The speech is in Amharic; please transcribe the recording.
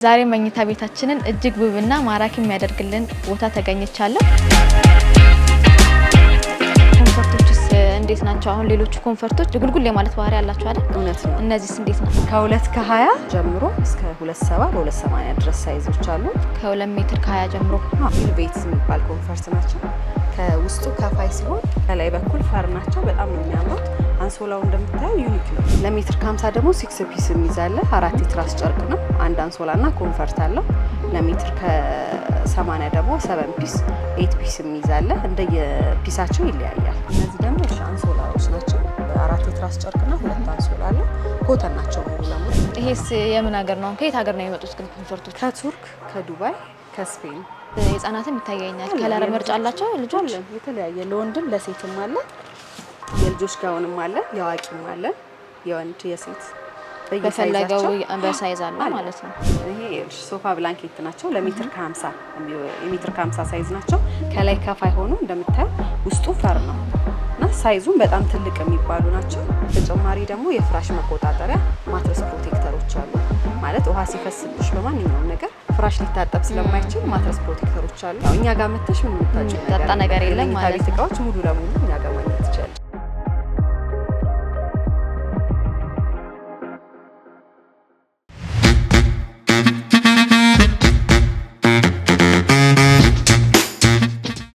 ዛሬ መኝታ ቤታችንን እጅግ ውብና ማራኪ የሚያደርግልን ቦታ ተገኝቻለሁ። ኮንፈርቶችስ እንዴት ናቸው? አሁን ሌሎቹ ኮንፈርቶች ጉልጉል የማለት ባህሪ ያላቸው አይደል? እውነት ነው። እነዚህስ እንዴት ነው? ከ2 ከ20 ጀምሮ እስከ 270 በ280 ድረስ ሳይዞች አሉ። ከ2 ሜትር ከ20 ጀምሮ ቬልቬት የሚባል ኮንፈርት ናቸው። ከውስጡ ከፋይ ሲሆን ከላይ በኩል ፈር ናቸው። በጣም ነው የሚያምሩት። አንሶላው እንደምታየው ዩኒክ ነው። ለሜትር ከ50 ደግሞ 6 ፒስ የሚይዛለ 4 የትራስ ጨርቅ ነው። አንድ አንሶላና ኮንፈርት አለው። ለሜትር ከ80 ደግሞ 7 ፒስ 8 ፒስ የሚይዛለ እንደየፒሳቸው ይለያያል። እነዚህ ደግሞ አንሶላዎች ናቸው። 4 የትራስ ጨርቅና 2 አንሶላ አለ። ኮተን ናቸው ሙሉ ለሙሉ። ይሄስ የምን ሀገር ነው? ከየት ሀገር ነው የሚመጡት ግን ኮንፈርቶች? ከቱርክ፣ ከዱባይ፣ ከስፔን። ህጻናትም ይታየኛል። ከለር ምርጫ አላቸው ልጆች? የተለያየ ለወንድም ለሴትም አለ። የልጆች ጋውንም አለ፣ የአዋቂም አለ፣ የወንድ የሴት በፈለገው በሳይዝ አለ ማለት ነው። ይሄ ሶፋ ብላንኬት ናቸው። ለሜትር ከ50 የሜትር ከ50 ሳይዝ ናቸው። ከላይ ከፋይ ሆኖ እንደምታየው ውስጡ ፈር ነው እና ሳይዙም በጣም ትልቅ የሚባሉ ናቸው። ተጨማሪ ደግሞ የፍራሽ መቆጣጠሪያ ማትረስ ፕሮቴክተሮች አሉ። ማለት ውሃ ሲፈስብሽ በማንኛውም ነገር ፍራሽ ሊታጠብ ስለማይችል ማትረስ ፕሮቴክተሮች አሉ። እኛ ጋር መተሽ ምን የምታጭው ነገር የለም ማለት ነው። እቃዎች ሙሉ ለሙሉ እኛ ጋር